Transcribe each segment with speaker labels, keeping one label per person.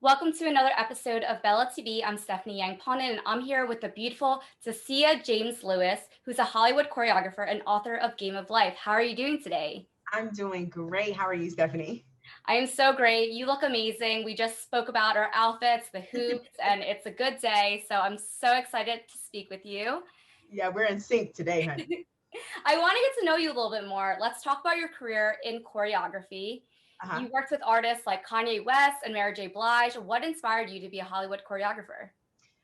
Speaker 1: Welcome to another episode of Bella TV. I'm Stephanie Yang Ponin, and I'm here with the beautiful Dacia James Lewis, who's a Hollywood choreographer and author of Game of Life. How are you doing today?
Speaker 2: I'm doing great. How are you, Stephanie?
Speaker 1: I am so great. You look amazing. We just spoke about our outfits, the hoops, and it's a good day. So I'm so excited to speak with you.
Speaker 2: Yeah, we're in sync today, honey.
Speaker 1: I want to get to know you a little bit more. Let's talk about your career in choreography.
Speaker 2: Uh-huh.
Speaker 1: You worked with artists like Kanye West and Mary J. Blige. What inspired you to be a Hollywood choreographer?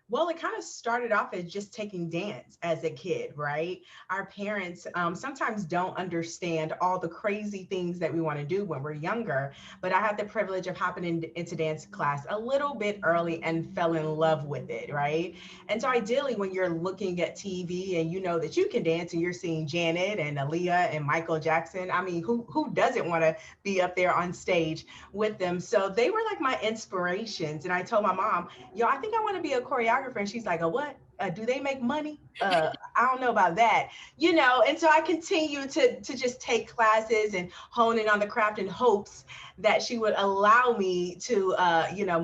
Speaker 2: Well, it kind of started off as just taking dance as a kid, right? Our parents sometimes don't understand all the crazy things that we want to do when we're younger. But I had the privilege of hopping into dance class a little bit early and fell in love with it, right? And so, ideally, when you're looking at TV and you know that you can dance and you're seeing Janet and Aaliyah and Michael Jackson, I mean, who doesn't want to be up there on stage with them? So they were like my inspirations. And I told my mom, yo, I think I want to be a choreographer. And she's like, a what? Do they make money? I don't know about that, And so I continue to just take classes and hone in on the craft in hopes that she would allow me to,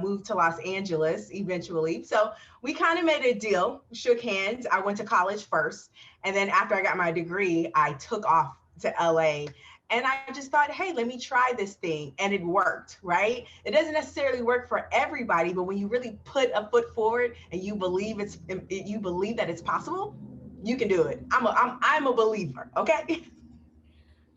Speaker 2: move to Los Angeles eventually. So we kind of made a deal, shook hands. I went to college first. And then after I got my degree, I took off to LA. And I just thought, hey, let me try this thing. And it worked, right? It doesn't necessarily work for everybody, but when you really put a foot forward and you believe you believe that it's possible, you can do it. I'm a believer, okay?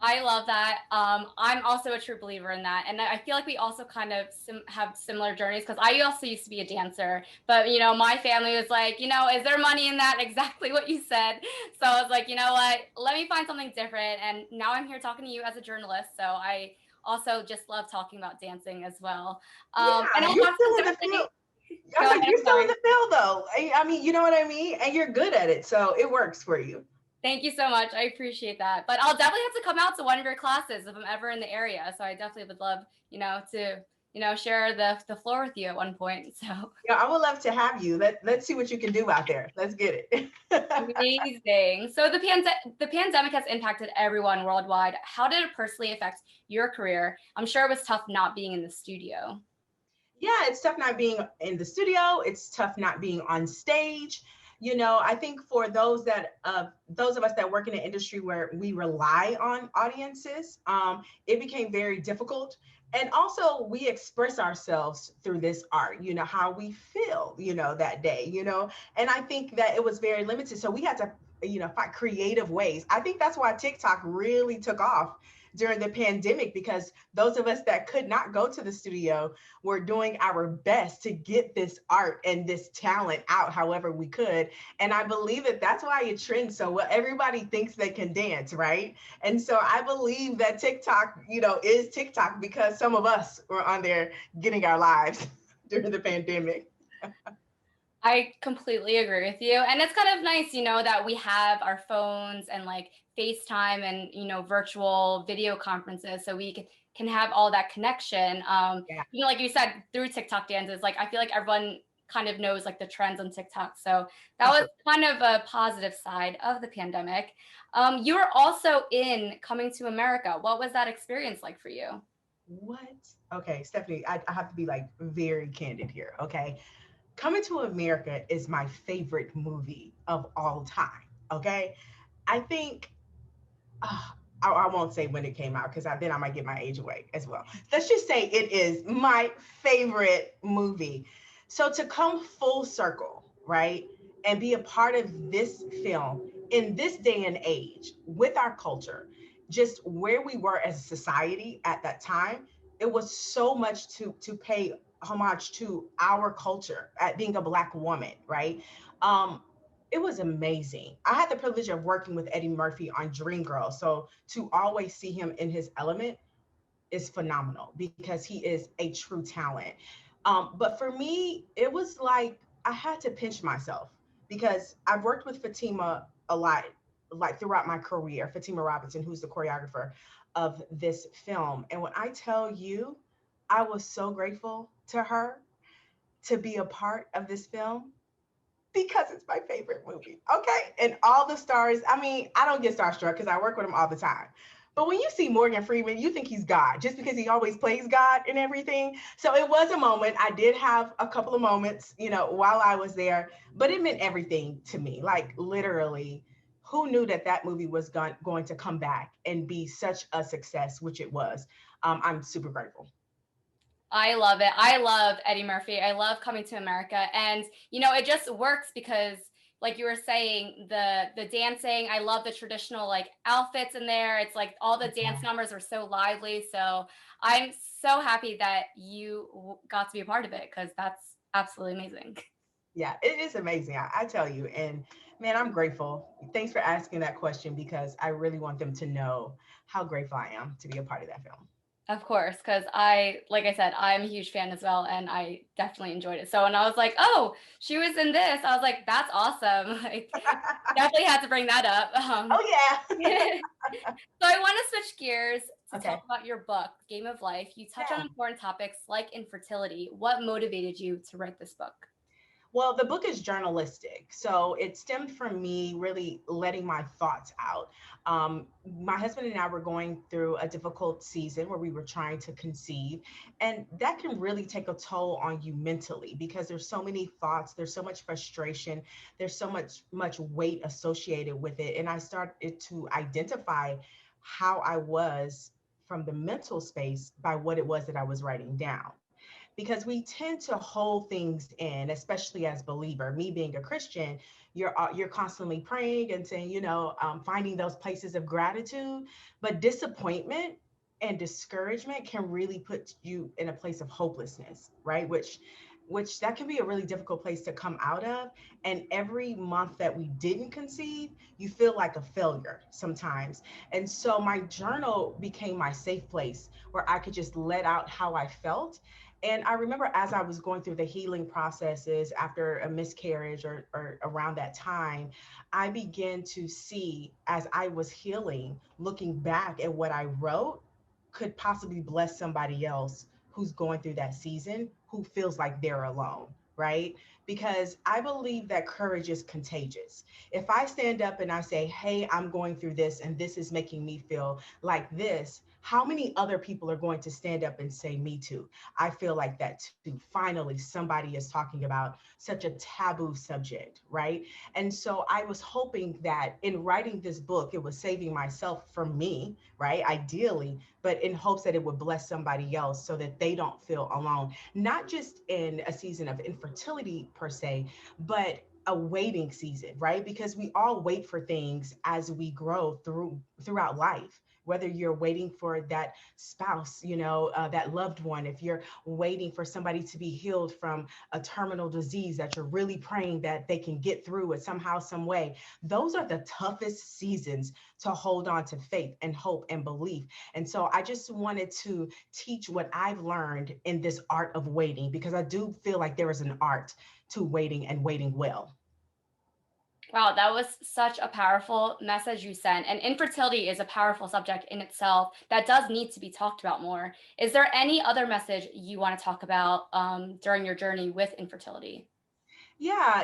Speaker 1: I love that. I'm also a true believer in that. And I feel like we also kind of have similar journeys because I also used to be a dancer. But, my family was like, is there money in that? Exactly what you said. So I was like, you know what? Let me find something different. And now I'm here talking to you as a journalist. So I also just love talking about dancing as well. And
Speaker 2: Yeah,
Speaker 1: I'll
Speaker 2: you're
Speaker 1: have
Speaker 2: still
Speaker 1: some
Speaker 2: in the
Speaker 1: diversity.
Speaker 2: field. I
Speaker 1: Go
Speaker 2: was
Speaker 1: ahead.
Speaker 2: like, you're
Speaker 1: I'm
Speaker 2: still in
Speaker 1: sorry.
Speaker 2: the field though. I mean, you know what I mean? And you're good at it. So it works for you.
Speaker 1: Thank you so much. I appreciate that. But I'll definitely have to come out to one of your classes if I'm ever in the area. So I definitely would love, to, share the floor with you at one point. So
Speaker 2: Yeah, I would love to have you. Let's see what you can do out there. Let's get it.
Speaker 1: amazing. So the pandemic has impacted everyone worldwide. How did it personally affect your career? I'm sure it was tough not being in the studio.
Speaker 2: Yeah, it's tough not being in the studio. It's tough not being on stage. I think for those of us that work in an industry where we rely on audiences, it became very difficult. And also, we express ourselves through this art. How we feel, that day. And I think that it was very limited. So we had to, find creative ways. I think that's why TikTok really took off during the pandemic because those of us that could not go to the studio were doing our best to get this art and this talent out however we could. And I believe that that's why it trends so well. Everybody thinks they can dance, right? And so I believe that TikTok, is TikTok because some of us were on there getting our lives during the pandemic.
Speaker 1: I completely agree with you. And it's kind of nice, that we have our phones and like FaceTime and, virtual video conferences so we can have all that connection.
Speaker 2: Yeah.
Speaker 1: Like you said, through TikTok dances, like I feel like everyone kind of knows like the trends on TikTok. So that was
Speaker 2: Absolutely.
Speaker 1: kind of a positive side of the pandemic. You were also in Coming to America. What was that experience like for you?
Speaker 2: What? Okay, Stephanie, I have to be like very candid here. Okay. Coming to America is my favorite movie of all time. Okay. I think uh, I won't say when it came out because then I might get my age away as well. Let's just say it is my favorite movie. So to come full circle, right, and be a part of this film in this day and age with our culture, just where we were as a society at that time, it was so much to pay homage to our culture at being a Black woman, right? Um, it was amazing. I had the privilege of working with Eddie Murphy on Dreamgirls. So to always see him in his element is phenomenal because he is a true talent. But for me, it was like I had to pinch myself because I've worked with Fatima a lot, like throughout my career, Fatima Robinson, who's the choreographer of this film. And when I tell you, I was so grateful to her to be a part of this film because it's my favorite movie. Okay. And all the stars, I mean, I don't get starstruck because I work with them all the time. But when you see Morgan Freeman, you think he's God just because he always plays God and everything. So it was a moment. I did have a couple of moments, while I was there, but it meant everything to me. Like literally, who knew that that movie was going to come back and be such a success, which it was. I'm super grateful.
Speaker 1: I love it. I love Eddie Murphy. I love Coming to America. And it just works because like you were saying, the dancing, I love the traditional like outfits in there. It's like all the
Speaker 2: Yeah.
Speaker 1: dance numbers are so lively. So I'm so happy that you got to be a part of it because that's absolutely amazing.
Speaker 2: Yeah, it is amazing. I tell you. And man, I'm grateful. Thanks for asking that question because I really want them to know how grateful I am to be a part of that film.
Speaker 1: Of course, because like I said, I'm a huge fan as well, and I definitely enjoyed it. So when I was like, "Oh, she was in this," I was like, "That's awesome!" Like, definitely had to bring that up.
Speaker 2: Oh,
Speaker 1: So
Speaker 2: yeah.
Speaker 1: I want to switch gears to talk
Speaker 2: Okay.
Speaker 1: about your book, Game of Life. You touch on
Speaker 2: Yeah.
Speaker 1: important topics like infertility. What motivated you to write this book?
Speaker 2: Well, the book is journalistic. So it stemmed from me really letting my thoughts out. My husband and I were going through a difficult season where we were trying to conceive. And that can really take a toll on you mentally because there's so many thoughts, there's so much frustration, there's so much weight associated with it. And I started to identify how I was from the mental space by what it was that I was writing down because we tend to hold things in, especially as believer. Me being a Christian, you're constantly praying and saying, finding those places of gratitude, but disappointment and discouragement can really put you in a place of hopelessness, right? Which that can be a really difficult place to come out of. And every month that we didn't conceive, you feel like a failure sometimes. And so my journal became my safe place where I could just let out how I felt. And I remember as I was going through the healing processes after a miscarriage or around that time, I began to see as I was healing, looking back at what I wrote could possibly bless somebody else who's going through that season who feels like they're alone, right? Because I believe that courage is contagious. If I stand up and I say, "Hey, I'm going through this and this is making me feel like this," how many other people are going to stand up and say, "Me too"? I feel like that too. Finally, somebody is talking about such a taboo subject, right? And so I was hoping that in writing this book, it was saving myself from me, right? Ideally, but in hopes that it would bless somebody else so that they don't feel alone, not just in a season of infertility per se, but a waiting season, right? Because we all wait for things as we grow throughout life, whether you're waiting for that spouse, that loved one, if you're waiting for somebody to be healed from a terminal disease that you're really praying that they can get through it somehow, some way. Those are the toughest seasons to hold on to faith and hope and belief. And so I just wanted to teach what I've learned in this art of waiting, because I do feel like there is an art to waiting and waiting well.
Speaker 1: Wow, that was such a powerful message you sent. And infertility is a powerful subject in itself that does need to be talked about more. Is there any other message you want to talk about during your journey with infertility?
Speaker 2: Yeah,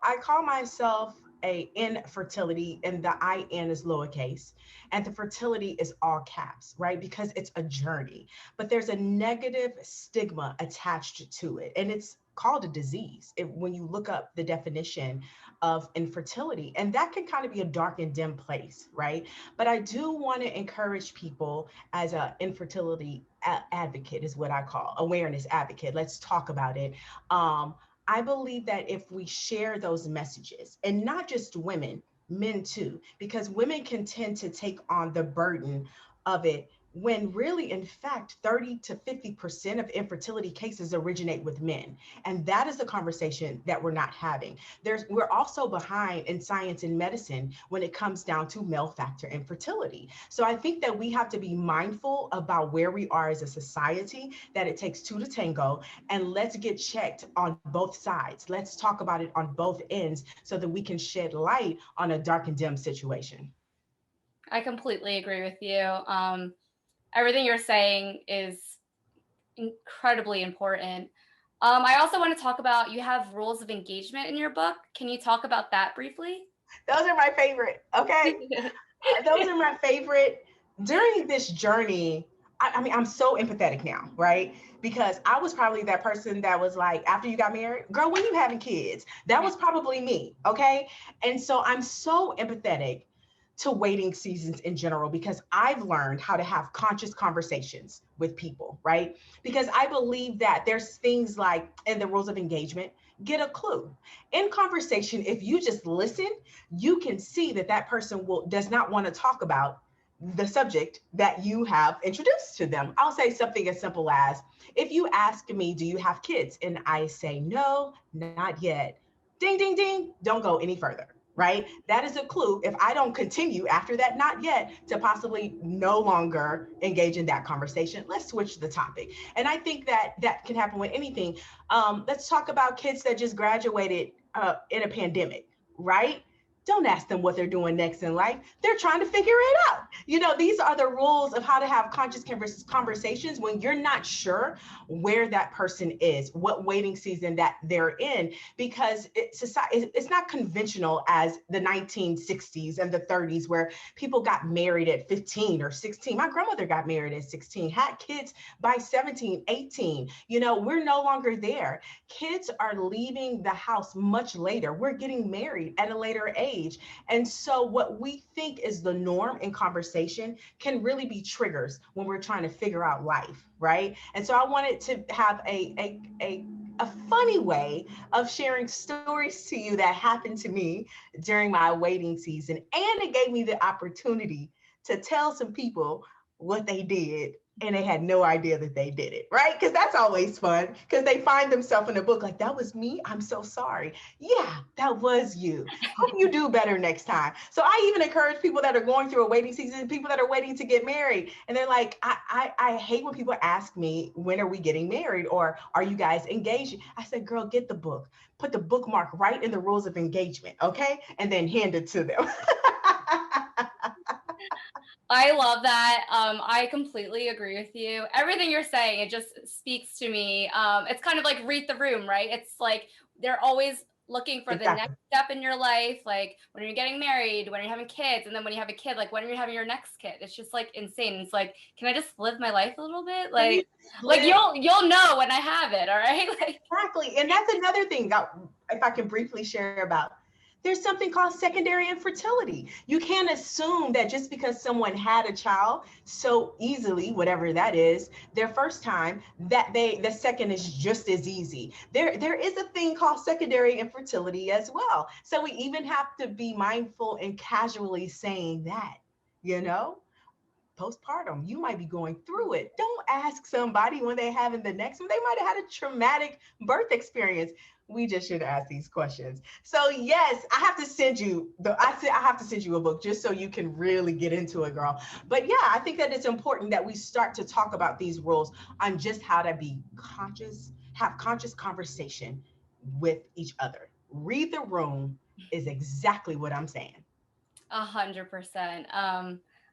Speaker 2: I call myself a infertility, and the IN is lowercase, and the fertility is all caps, right? Because it's a journey, but there's a negative stigma attached to it, and it's called a disease when you look up the definition of infertility, and that can kind of be a dark and dim place, right? But I do want to encourage people as a infertility advocate, is what I call awareness advocate. Let's talk about it. I believe that if we share those messages, and not just women, men too, because women can tend to take on the burden of it when really, in fact, 30 to 50% of infertility cases originate with men. And that is the conversation that we're not having. We're also behind in science and medicine when it comes down to male factor infertility. So I think that we have to be mindful about where we are as a society, that it takes two to tango, and let's get checked on both sides. Let's talk about it on both ends so that we can shed light on a dark and dim situation.
Speaker 1: I completely agree with you. Everything you're saying is incredibly important. I also want to talk about you have rules of engagement in your book. Can you talk about that briefly?
Speaker 2: Those are my favorite. Okay. Those are my favorite during this journey, I mean, I'm so empathetic now, right? Because I was probably that person that was like, after you got married, girl, when you having kids? That was probably me, okay? And so I'm so empathetic to waiting seasons in general because I've learned how to have conscious conversations with people, right? Because I believe that there's things like in the rules of engagement, get a clue. In conversation, if you just listen, you can see that that person will does not want to talk about the subject that you have introduced to them. I'll say something as simple as, if you ask me, do you have kids? And I say, no, not yet. Ding, ding, ding. Don't go any further, right? That is a clue. If I don't continue after that, not yet, to possibly no longer engage in that conversation, let's switch the topic. And I think that that can happen with anything. Let's talk about kids that just graduated in a pandemic, right? Don't ask them what they're doing next in life. They're trying to figure it out. You know, these are the rules of how to have conscious conversations when you're not sure where that person is, what waiting season that they're in, because it's not conventional as the 1960s and the 30s where people got married at 15 or 16. My grandmother got married at 16, had kids by 17, 18. You know, we're no longer there. Kids are leaving the house much later. We're getting married at a later age. And so, what we think is the norm in conversation can really be triggers when we're trying to figure out life, right? And so, I wanted to have a funny way of sharing stories to you that happened to me during my waiting season. And it gave me the opportunity to tell some people what they did and they had no idea that they did it, right? Because that's always fun because they find themselves in a book like, that was me. I'm so sorry. Yeah, that was you. Hope you do better next time. So I even encourage people that are going through a waiting season, people that are waiting to get married. And they're like, I hate when people ask me, when are we getting married? Or are you guys engaged? I said, girl, get the book. Put the bookmark right in the rules of engagement, okay? And then hand it to them.
Speaker 1: I love that. I completely agree with you. Everything you're saying, it just speaks to me. It's kind of like read the room, right? It's like they're always looking for the next
Speaker 2: Exactly.
Speaker 1: step in your life, like when you're getting married, when you're having kids, and then when you have a kid, like when you're having your next kid. It's just like insane. It's like, can I just live my life a little bit?
Speaker 2: Can you
Speaker 1: Like
Speaker 2: live?
Speaker 1: you'll know when I have it, all right? Like
Speaker 2: Exactly. And that's another thing that, if I can briefly share about, there's something called secondary infertility. You can't assume that just because someone had a child so easily, whatever that is, their first time, that the second is just as easy. There is a thing called secondary infertility as well. So we even have to be mindful and casually saying that, you know? Postpartum, you might be going through it. Don't ask somebody when they're having the next one. They might have had a traumatic birth experience. We just should ask these questions. So yes, I have to send you I have to send you a book just so you can really get into it, girl. But yeah, I think that it's important that we start to talk about these rules on just how to be conscious, have conscious conversation with each other. Read the room is exactly what I'm saying.
Speaker 1: 100%.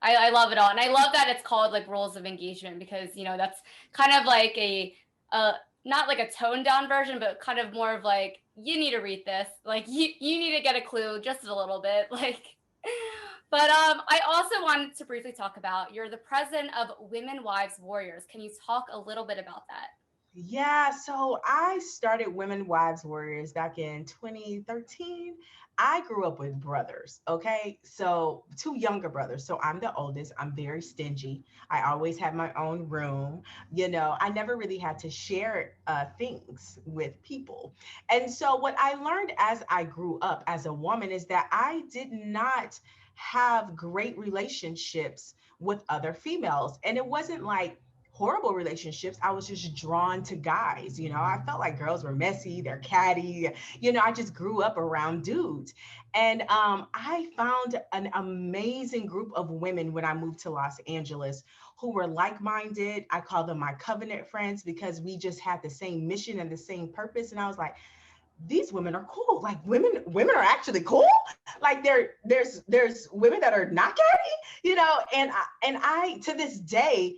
Speaker 1: I love it all. And I love that it's called like rules of engagement because, that's kind of like uh, not like a toned down version, but kind of more of like, you need to read this. Like you need to get a clue just a little bit. Like, but I also wanted to briefly talk about you're the president of Women Wives Warriors. Can you talk a little bit about that?
Speaker 2: Yeah, so I started Women Wives Warriors back in 2013. I grew up with brothers, okay? So two younger brothers. So I'm the oldest. I'm very stingy. I always had my own room. You know, I never really had to share things with people. And so what I learned as I grew up as a woman is that I did not have great relationships with other females. And it wasn't like horrible relationships. I was just drawn to guys. You know, I felt like girls were messy, they're catty. You know, I just grew up around dudes. And I found an amazing group of women when I moved to Los Angeles who were like minded. I call them my covenant friends because we just had the same mission and the same purpose. And I was like, these women are cool. Like women are actually cool. Like there's women that are not catty, you know. And I to this day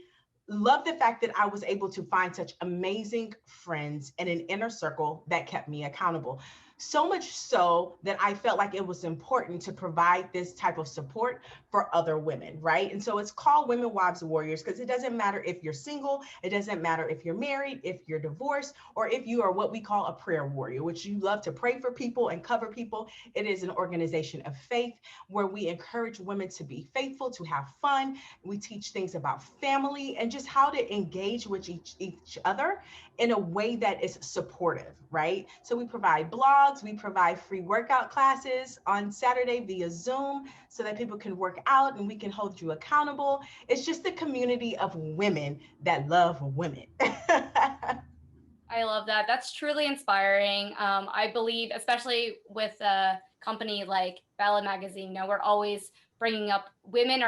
Speaker 2: love the fact that I was able to find such amazing friends and an inner circle that kept me accountable. So much so that I felt like it was important to provide this type of support for other women, right? And so it's called Women Wives Warriors because it doesn't matter if you're single, it doesn't matter if you're married, if you're divorced, or if you are what we call a prayer warrior, which you love to pray for people and cover people. It is an organization of faith where we encourage women to be faithful, to have fun. We teach things about family and just how to engage with each other in a way that is supportive, right? So we provide blogs, we provide free workout classes on Saturday via Zoom so that people can work out and we can hold you accountable. It's just the community of women that love women.
Speaker 1: I love that. That's truly inspiring. I believe, especially with a company like Ballad Magazine, we're always bringing up women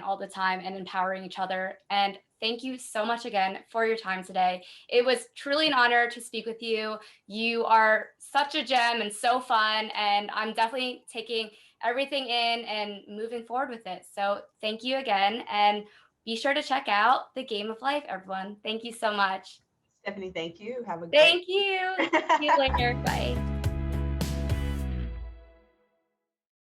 Speaker 1: all the time and empowering each other. And thank you so much again for your time today. It was truly an honor to speak with you. You are such a gem and so fun. And I'm definitely taking everything in and moving forward with it. So thank you again. And be sure to check out The Game of Life, everyone. Thank you so much.
Speaker 2: Stephanie, thank you. Have a great
Speaker 1: Thank you. See you
Speaker 2: week.
Speaker 1: later. Bye.